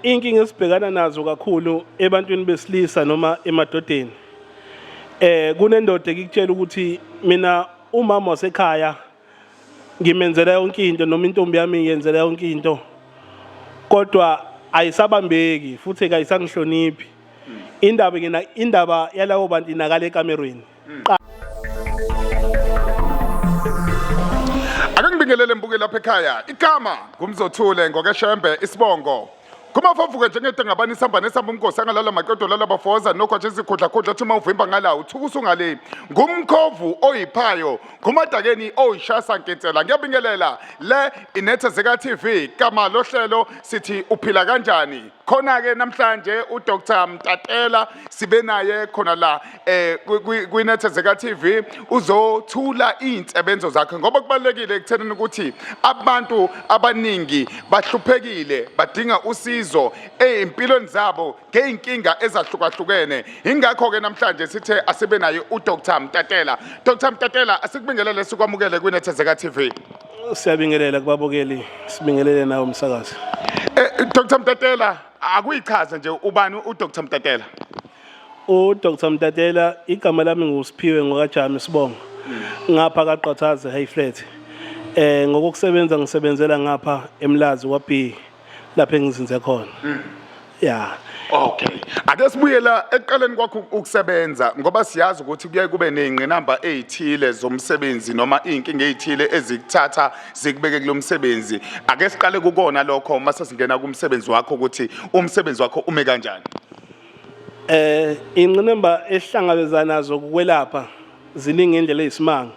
Inkinga esibhekana nazo kakhulu ebantwini besilisa noma emadodeni. Kunendoda ekutshela ukuthi mina umama wasekhaya ngimenzela yonke into noma intombi yami ngiyenzela yonke into. Kodwa ayisabambeki futhi kayisangihloniphi. Indaba yalawo bantu inakala ekamerweni. Akungibingelele mbuke lapha ekhaya. Igama ngumzothule ngokeshembe isibongo. Kumafavuke njengete ngabani isamba nesamba umnkosi angalala makodo lala bafoza nokho nje izikhudla khudlathi mawuvimba ngala uthukusa ungale ngumkhovu oyiphayo kumadakeni oyishasa nketsela ngiyabingelela le iNethezeka TV kama lohlelo sithi uphila kanjani khona ke namhlanje uDr Mtatela sibe naye khona la kwiNethezeka TV uzothula izinsebenzo zakhe ngoba kubalekile ekuthenini ukuthi abantu abaningi bahluphekile badinga usizo empilweni zabo ngeinkinga ezahlukahlukene ingakho ke namhlanje sithe asibe naye uDr Mtatela. Dr Mtatela asikubingelele sikwamukele kwiNethezeka TV. Siyabingelela kubabukeli sibingelele nawe umsakazi. Dr Mtatela akuyichaza nje ubani uDr Mtatela? uDr Mtatela igama lami ngusiphiwe ngokajama isibongo. Ngapha kaQathaze Hayflat. Ngokusebenza ngisebenzela ngapha eMlazi kwaB lapha engizinze khona. Yeah. Okay. Ake sibuyela eqaleni kwakho ukusebenza ngoba siyazi ukuthi kuye kube nezingqinamba ezithile zomsebenzi noma inkinga ezithile ezikuthatha zikubeke kulomsebenzi. Ake siqale kukona lokho mase singena kumsebenzi wakho ukuthi umsebenzi wakho ume kanjani. Ingqinamba ehlangabezana nazo ukwelapha ziningi indlela ezisimanga.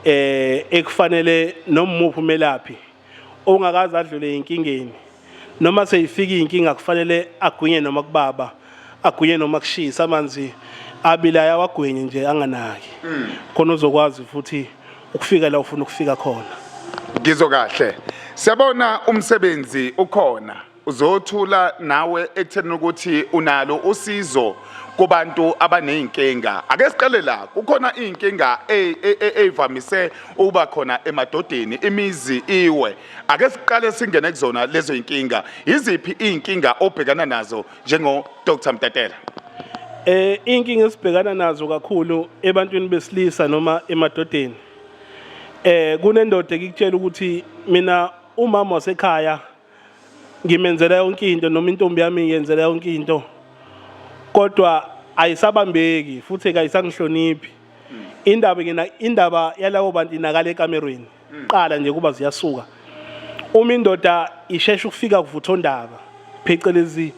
Ekufanele noma umuphi umelaphi ongakazi adlule inkingeni. Noma seyifika inkinga kufanele agwinye noma kubaba agwinye noma kushisa amanzi abilaya wagwenye nje anganaki khona uzokwazi futhi ukufika la ufuna ukufika khona. Ngizokahle siyabona umsebenzi ukhona uzothula nawe ekuthenini ukuthi unalo usizo kubantu abaneyinkinga. Ake siqale la kukhona inkinga evamise uba khona emadodeni imizi iwe. Ake siqale singene kuzona lezo inkinga. Iziphi inkinga obhekana nazo njengo Dr Mtatela? Inkinga esibhekana nazo kakhulu ebantwini besilisa noma emadodeni. Kunendoda ekutshela ukuthi mina umama wasekhaya ngimenzela yonke into noma intombi yami ngiyenzela yonke into. Kodwa ayisabambeki futhi kayisangihloniphi. Indaba yalawo bantu inakala ekamerweni. Qala nje kuba ziyasuka. Uma indoda isheshe ukufika kuvuthondaba phecelezi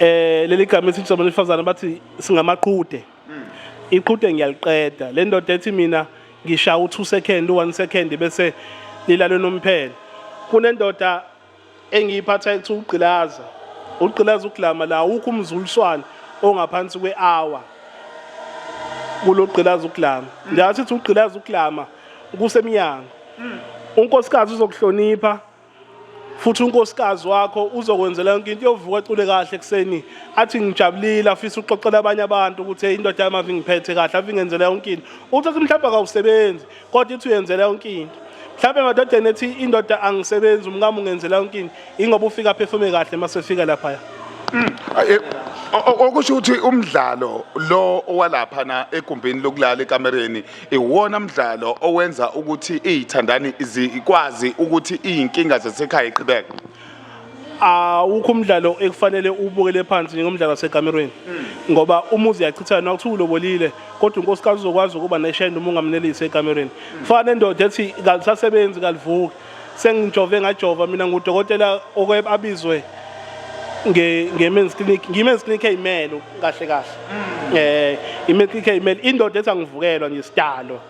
leli gama esithi abesifazana bathi singamaqhude. Iqhude ngiyaliqeda. Le ndoda ethi mina ngishaya u2 second u1 second bese lilalo nomphela. Kunendoda engiyiphatha ethi ugqilaza. Ugqilaza uglama la ukho umzuliswana ongaphansi kwe-hour kulogqilaza uglama. Ngiyathi ugqilaza uglama kusemnyango. Unkosikazi uzokuhlonipha futhi unkosikazi wakho uzokwenzela yonke into yovuka ecule kahle ekseni athi ngijabulile afisa uxoxela abanye abantu ukuthi indoda yami avingiphethe kahle avingenzela yonke into. Uthi mhlawumbe akawusebenzi kodwa ithi uyenzela yonke into. Mhlawumbe emadodeni ethi indoda angisebenzi umngamo ungenzela yonke into ingoba ufika performe kahle mase fika lapha. Okusho ukuthi umdlalo lo owalapha na egumbini lokulala ekamereni iwona umdlalo owenza ukuthi izithandani zikwazi ukuthi izinkinga zasekhaya iqhubeke. Awukho umdlalo ekufanele ubukele phansi ngomdlalo wasekamereni ngoba umuzi uyachithana nawuthi ulobolile kodwa unkosikazi uzokwazi ukuba neshende uma ungamnelisi ekamereni. Fana nendoda ethi kalisasebenzi kalivuki sengijove ngajova mina ngudokotela okwabizwe ngemen's clinic ngimen's clinic eyimelo kahle kahle. Imen's clinic eyimelo indoda ethi angivukelwa nje sidalo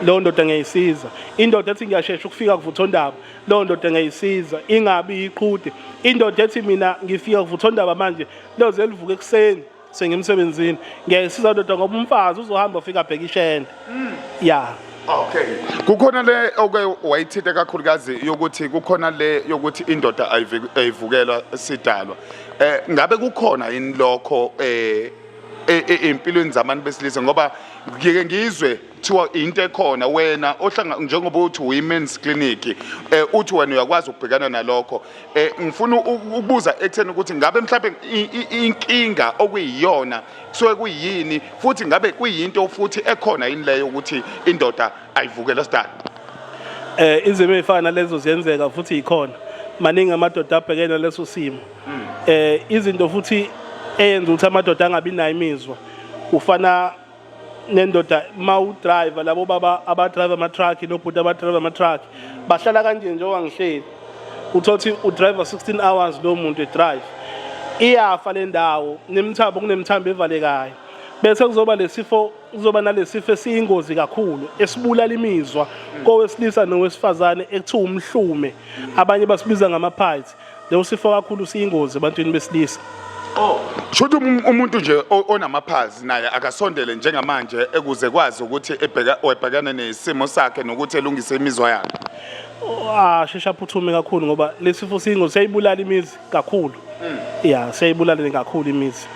lo ndoda ngiyisiza. Indoda ethi ngiyashesha ukufika kuvuthondaba lo ndoda ngiyisiza ingabi iqhude. Indoda ethi mina ngifika kuvuthondaba manje loze elivuke ekseni sengimsebenzini ngiyisiza ndoda ngoba umfazi uzohamba ufika bheka ishende. Yeah. Okay. Kukhona le wayithithe kakhulukazi yokuthi kukhona le yokuthi indoda ayivukelwa sidalwa. Ngabe kukhona yini lokho empilweni zabantu besilisa ngoba ngike ngizwe kuthiwa into ekhona wena njengoba uthi women's clinic uthi wena uyakwazi ukubhekana nalokho ngifuna ukubuza ekutheni ukuthi ngabe mhlawumbe inkinga okuyiyona kusuke kuyini futhi ngabe kuyinto futhi ekhona yini leyo ukuthi indoda ayivukela sidala izimo ezifana lezo ziyenzeka futhi ikhona maningi amadoda abhekene leso simo izinto futhi eyenza ukuthi amadoda angabi nayo imizwa ufana nendoda driver labo baba abadrive ama-truck nobhuti abadrive ama-truck bahlala kanje njengoba ngihleli uthothi udriver 16 hours lo muntu edrive iyafa le ndawo kunemthambo evalekayo bese kuzoba nalesifo esiyingozi kakhulu esibulala imizwa kowesilisa nowesifazane ekuthiwa umhlume abanye basibiza ngama-piles leyo sifo kakhulu siyingozi ebantwini besilisa Shothi umuntu nje onamaphazi naye akasondele njengamanje ekuze kwazi ukuthi ebhekana nesimo sakhe nokuthi elungise imizwa yakhe. Shesha phuthume kakhulu ngoba lesifo siyingozi siyayibulala imizi kakhulu. Siyayibulala kakhulu imizi.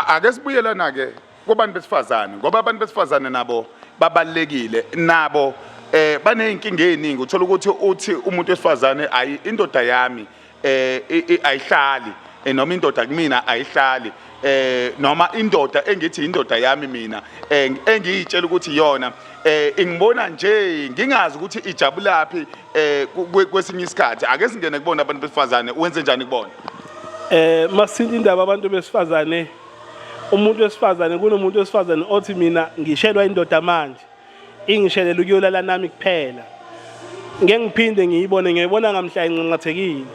Ake sibuyelana ke kubantu besifazane ngoba abantu besifazane nabo babalekile nabo baneyinkinga eziningi uthola ukuthi umuntu wesifazane indoda yami ayihlali noma indoda kumina ayihlali noma indoda engithi indoda yami mina engiyitshela ukuthi yona ingibona nje ngingazi ukuthi ijabulaphi kwesinye isikhathi ake singene kubona abantu besifazane wenze njani kubona masithinta indaba abantu besifazane umuntu wesifazane kunomuntu wesifazane othi mina ngishelwa indoda manje ingishelela ukuyolala nami kuphela ngeke ngiphinde ngiyibona ngamhla enqanqathekile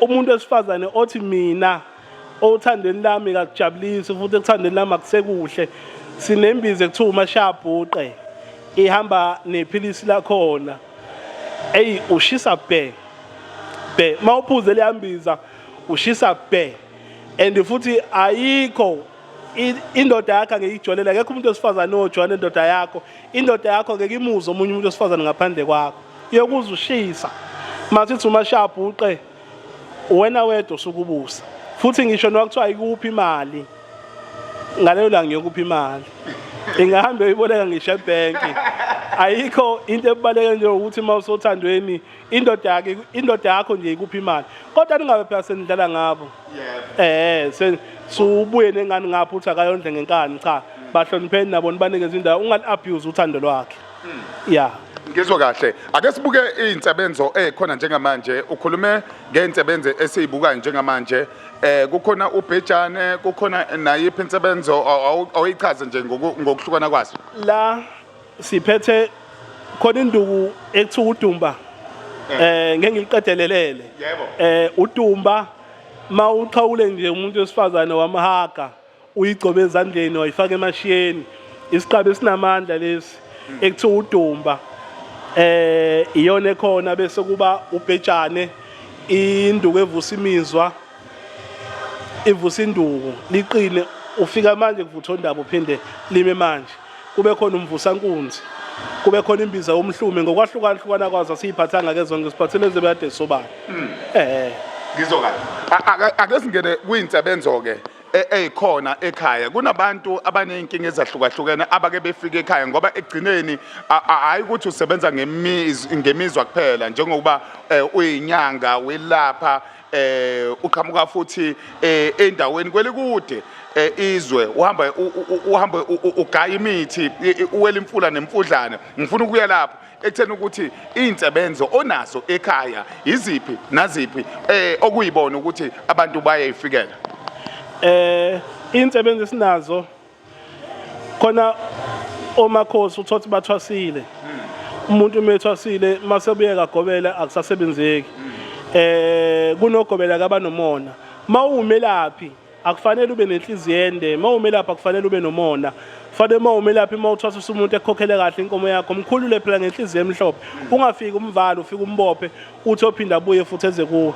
umuntu wesifazane othi mina othandweni lami akujabulisi futhi ekuthandweni lami akusekuhle sinembize kuthiwa umashabhuqe ihamba nephilisi lakhona ushisa bhe mawuphuze leyambiza ushisa bhe and futhi ayikho indoda yakho ngeke ijolela akekho umuntu wesifazane ojoyina indoda yakho ngeke imuzwe omunye umuntu wesifazane ngaphandle kwakho iyokuza ushisa masithi umashabhuqe wena wedwa usukubusa futhi ngisho nokuthiwa ayikuphi imali ngaleyo langa ngiyokuphi imali ingahamba uyiboleka ngisho ebanki ayikho into ebaleke nje ukuthi mawusothandweni indoda yakho nje ikuphi imali kodwa ningabe phela senidlala ngabo subuye nengane ngapha uthi akayondle ngenkani cha bahlonipheni nabo nibanikeza indawo ungani abuse uthando lwakhe Ngizwe kahle ake sibuke izinsebenzo ekhona njengamanje ukhulume ngezinsebenzo esizibukayo njengamanje kukhona ubhejane kukhona nayiphi insebenzo awayichaze nje ngokuhlukana kwazo la siphethe khona induku ekuthiwa udumba ngeke ngiliqedelelele udumba mawuqhawule nje umuntu wesifazane wamahaga uyigcobe ezandleni wayifaka emashiyeni isiqabe esinamandla lesi ekuthiwa udumba iyona ekhona bese kuba ubhejane induku evusa imizwa ivusa induku liqine ufika manje kuvutha ondaba uphinde lime manje kube khona umvusankunzi kube khona imbiza yomhlume ngokwahlukahlukana kwazo asiyiphathanga ke zonke siphathele zebade sobala ngizokala ake singene kuyinsebenzo ke eyikhona ekhaya kunabantu abaneyinkinga ezahlukahlukene abake befika ekhaya ngoba egcineni hayi ukuthi usebenza ngemizwa kuphela njengoba uyinyanga welapha uqhamuka futhi endaweni kwelikude izwe uhamba ugaya imithi uwela imfula nemfudlana ngifuna ukuya lapho ekutheni ukuthi izinsebenzo onazo ekhaya iziphi naziphi okuyibona ukuthi abantu bayayifikela insebenzo sinazo khona omakhosi uthothi bathwasile umuntu umethwasile masebuye kagobela akusasebenzeki kunogobela kabanomona mawumelaphi akufanele ube nenhliziyo ende mawumelaphi akufanele ube nomona fanele mawumelaphi mawuthwasisa umuntu ekhokhele kahle inkomo yakho mkhulule phela ngenhliziyo emhlophe ungafiki umvalo ufike umbophe uthi ophinda abuye futhi eze kuwe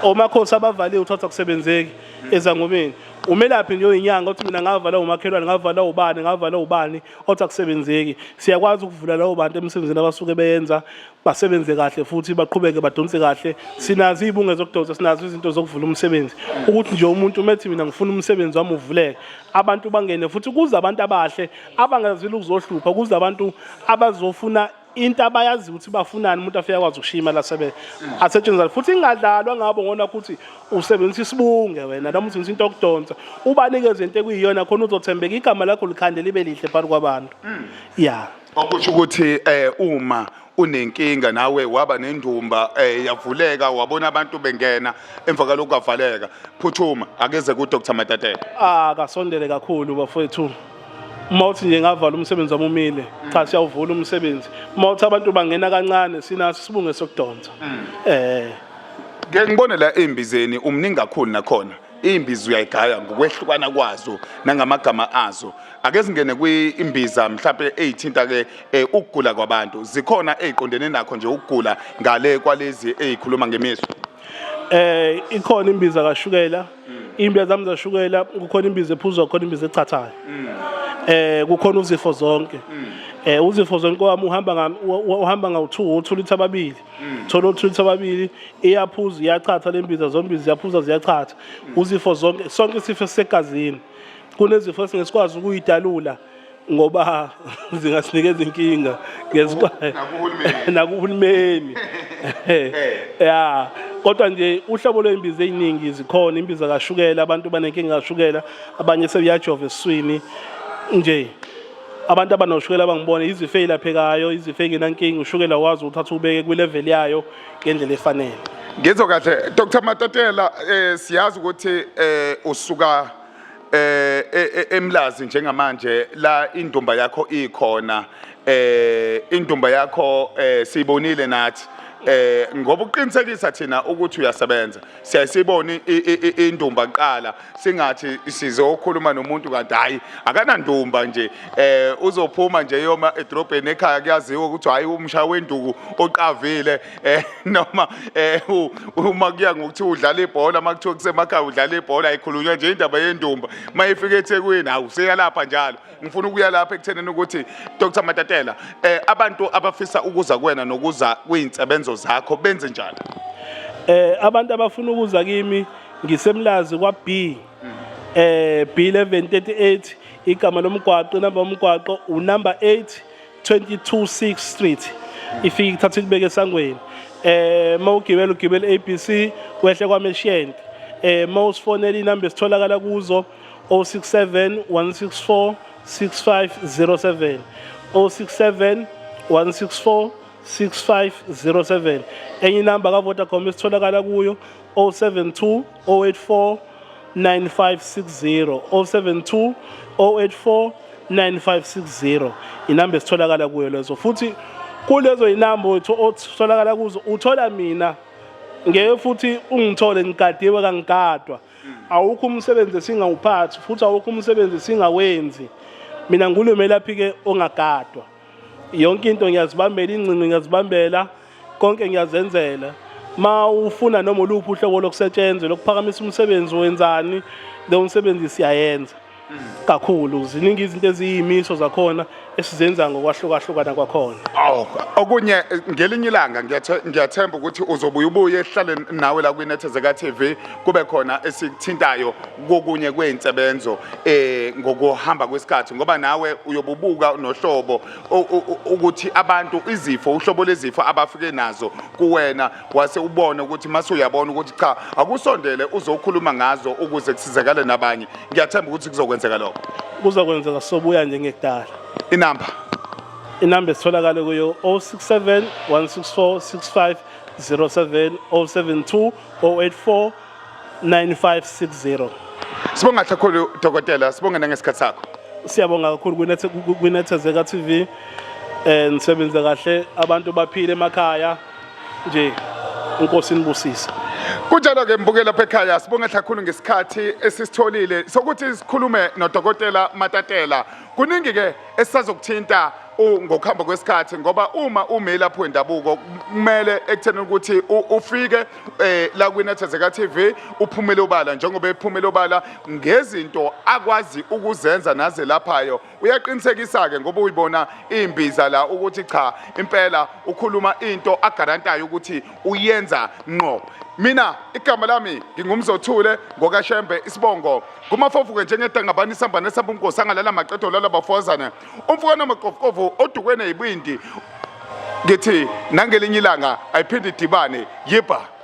omakhosi abavaliwe uthatha kusebenzeki ezangomeni umelaphi nje oyinyanga uthi mina ngavala umakhelwane ngavala ubani othi akusebenzeki. Siyakwazi ukuvula labo bantu emsebenzini abasuke beyenza basebenze kahle futhi baqhubeke badonse kahle. Sinazo izibunge zokudonsa, sinazo izinto zokuvula umsebenzi ukuthi nje umuntu umethi mina ngifuna umsebenzi wami uvuleke, abantu bangene futhi kuze abantu abahle abangazile ukuzohlupha, kuze abantu abazofuna into abayazi ukuthi bafunani, umuntu afika kwazi ukushima la sebe asetshenziswa futhi ingadlalwa ngabo ngona ukuthi usebenzisa isibunge wena noma usebenzisa into yokudonsa ubanikeze into ekuyiyona khona uzothembeka igama lakho likhande libe lihle phakathi kwabantu. Yeah, okusho ukuthi uma unenkinga nawe waba nendumba yavuleka wabona abantu bengena emva kalokhu kwavaleka, phuthuma akeze ku Dr. Matatela. Kasondele kakhulu bafowethu. Mawuthi nje ngavala umsebenzi wami umile, cha siyawuvula umsebenzi. Mawuthi abantu bangena kancane sinaso isibunge sokudonsa. Ngeke ngibone la embizeni umningi kakhulu nakhona. Imbizi uyayigaya ngokwehlukana kwazo nangamagama azo. Ake singene kwiimbiza mhlawumbe ezithinta ke ukugula kwabantu. Zikhona eziqondene nakho nje ukugula ngale kwalezi ezikhuluma ngemiswa. Ikhona imbiza kashukela. Imbiza zami zashukela, kukhona imbiza ephuzwa, kukhona imbiza echathayo. Kukhona uzifo zonke. Uzifo zonke wami uhamba nga-2 uthola ithi ababili. Thola uthola ababili iyaphuza iyachatha lembiza zombili ziyaphuza ziyachatha. Uzifo zonke, sonke isifo segazini. Kunezifo esingesikwazi ukuyidalula ngoba zingasinikeza inkinga nakuhulumeni. Yeah, kodwa nje uhlobo lwembiza eziningi zikhona, imbiza kashukela, abantu banenkinga kashukela, abanye sebeyajova esiswini nje. Abantu abanoshukela abangibona izifo ezilaphekayo, izifo engenankinga, ushukela wazi uthatha ubeke kwi level yayo ngendlela efanele. Ngizwe kahle Dr. Matatela, siyazi ukuthi usuka eMlazi njengamanje la indumba yakho ikhona, indumba yakho siyibonile nathi ngoba uqinisekisa thina ukuthi uyasebenza. Siyasibona indumba qala singathi sizokhuluma nomuntu kanti hayi akanandumba nje, uzophuma nje yoma edrobheni ekhaya kuyaziwa ukuthi hayi umshaya wenduku oqavile, noma uma kuya ngokuthi udlala ibhola makuthiwa kusemakhaya udlala ibhola ayikhulunywa nje indaba yendumba. Mayifika eThekwini hawu seyalapha njalo. Ngifuna ukuya lapha ekuthenini ukuthi Dr. Matatela, abantu abafisa ukuza kuwena nokuza kwinsebenzo zakho benze njani? Abantu abafuna ukuza kimi ngisemlazi kwa B, B1138, igama lomgwaqo, inamba yomgwaqo unumber 8 22 Street. Ifika ithatha ikubeke esangweni. Mawugibela ugibela ABC wehle kwaMeshient. Mawusifonela inamba esitholakala kuzo 067 164 6507, 067 164 6507. Enye inamba ka Vodacom esitholakala kuyo 072 084 9560, 072 084 9560. Inamba esitholakala kuyo lezo. Futhi kulezo inamba otholakala kuzo uthola mina. Ngeke futhi ungithole ngigadiwe kangigadwa. Awukho umsebenzi singawuphathi futhi awukho umsebenzi singawenzi. Mina ngulumelaphi ke ongagadwa. Yonke into ngiyazibambela, ingcingo ngiyazibambela, konke ngiyazenzela. Ma ufuna noma uluphi uhlobo lokusetshenzwa lokuphakamisa umsebenzi wenzani, le umsebenzi siyayenza. Kakhulu ziningi izinto eziyimiso zakhona esizenza ngokwahlukahlukana kwakhona. Okunye ngelinye ilanga ngiyathemba ukuthi uzobuya ubuye ehlale nawe la kwiNethezeka TV kube khona esikuthintayo kokunye kweinsebenzo ngokuhamba kwesikhathi, ngoba nawe uyobubuka nohlobo ukuthi abantu izifo, uhlobo lezifo abafike nazo kuwena, wase ubone ukuthi mase uyabona ukuthi cha akusondele uzokhuluma ngazo ukuze kusizakale nabanye. Ngiyathemba ukuthi kuzokwenzeka lokho. Kuzokwenzeka sobuya nje ngekudala. Inamba esitholakala kuyo 067 164 6507, 072 084 9560. Sibonga kakhulu Dokotela, sibonga nangesikhathi sakho. Siyabonga kakhulu kwiNethezeka TV. Nisebenza kahle, abantu baphile emakhaya nje. Inkosi nibusise. Kunjalo ke mbukeli lapha ekhaya sibonga kakhulu ngesikhathi esisitholile sokuthi sikhulume noDokotela Matatela. Kuningi ke esizokuthinta ngokuhamba kwesikhathi ngoba uma ume lapho wendabuko kumele ekutheni ukuthi ufike la kwiNethezeka TV uphumele obala njengoba ephumele obala ngezinto akwazi ukuzenza naze laphayo. Uyaqinisekisa ke ngoba uyibona imbiza la ukuthi cha impela ukhuluma into agarantayo ukuthi uyenza ngqo. Mina igama lami ngingumzothule ngokashembe isibongo kumafofu njengedangabani isamba nesamba umnkosi angalala maqedo lala bafozana umfukana maqofokovo odukweni yibindi ngithi nangelinye ilanga ayiphindi idibane yiba.